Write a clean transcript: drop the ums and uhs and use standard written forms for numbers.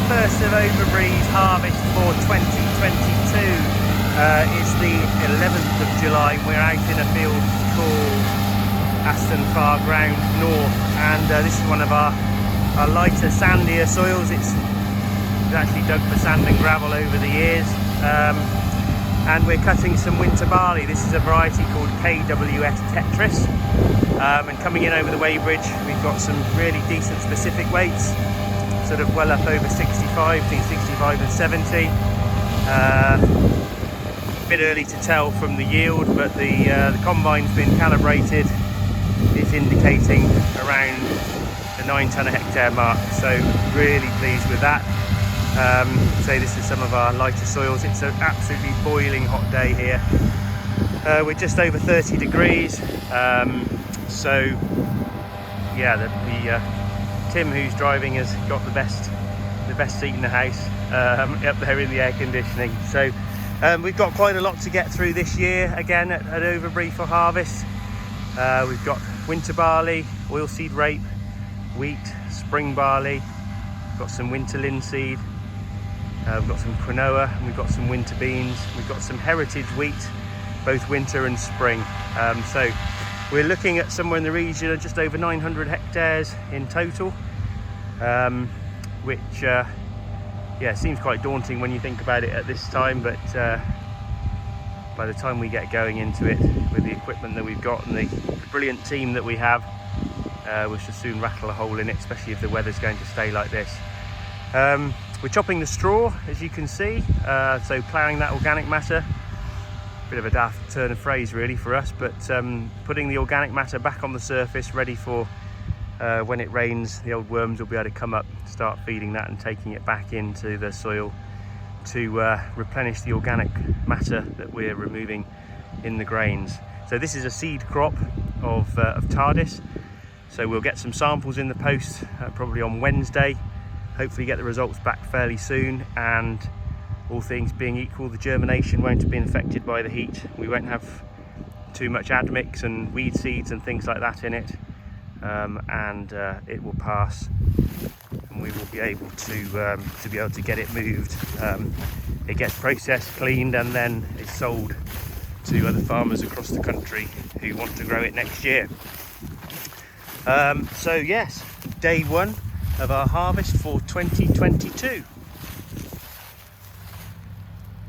first of Overbury's harvest for 2022 is the 11th of July. We're out in a field called Aston Far Ground North, and this is one of our lighter, sandier soils. It's actually dug for sand and gravel over the years, and we're cutting some winter barley. This is a variety called KWS Tardis, and coming in over the weighbridge we've got some really decent specific weights, sort of well up over 65, between 65 and 70. A bit early to tell from the yield, but the combine's been calibrated. It's indicating around the 9 tonne a hectare mark, so really pleased with that. So this is some of our lighter soils. It's an absolutely boiling hot day here. We're just over 30 degrees. So yeah, Tim, who's driving, has got the best seat in the house, up there in the air conditioning. So we've got quite a lot to get through this year again at Overbury for harvest. We've got winter barley, oilseed rape, wheat, spring barley, we've got some winter linseed, we've got some quinoa, and we've got some winter beans, we've got some heritage wheat, both winter and spring. So we're looking at somewhere in the region of just over 900 hectares in total, which yeah, seems quite daunting when you think about it at this time, but by the time we get going into it with the equipment that we've got and the brilliant team that we have, we should soon rattle a hole in it, especially if the weather's going to stay like this. We're chopping the straw, as you can see, so ploughing that organic matter. Bit of a daft turn of phrase really for us, but putting the organic matter back on the surface, ready for when it rains, the old worms will be able to come up, start feeding that and taking it back into the soil to replenish the organic matter that we're removing in the grains. So this is a seed crop of Tardis, so we'll get some samples in the post probably on Wednesday, hopefully get the results back fairly soon, and all things being equal, the germination won't have been affected by the heat. We won't have too much admix and weed seeds and things like that in it, and it will pass, and we will be able to get it moved. It gets processed, cleaned, and then it's sold to other farmers across the country who want to grow it next year. So yes, day one of our harvest for 2022.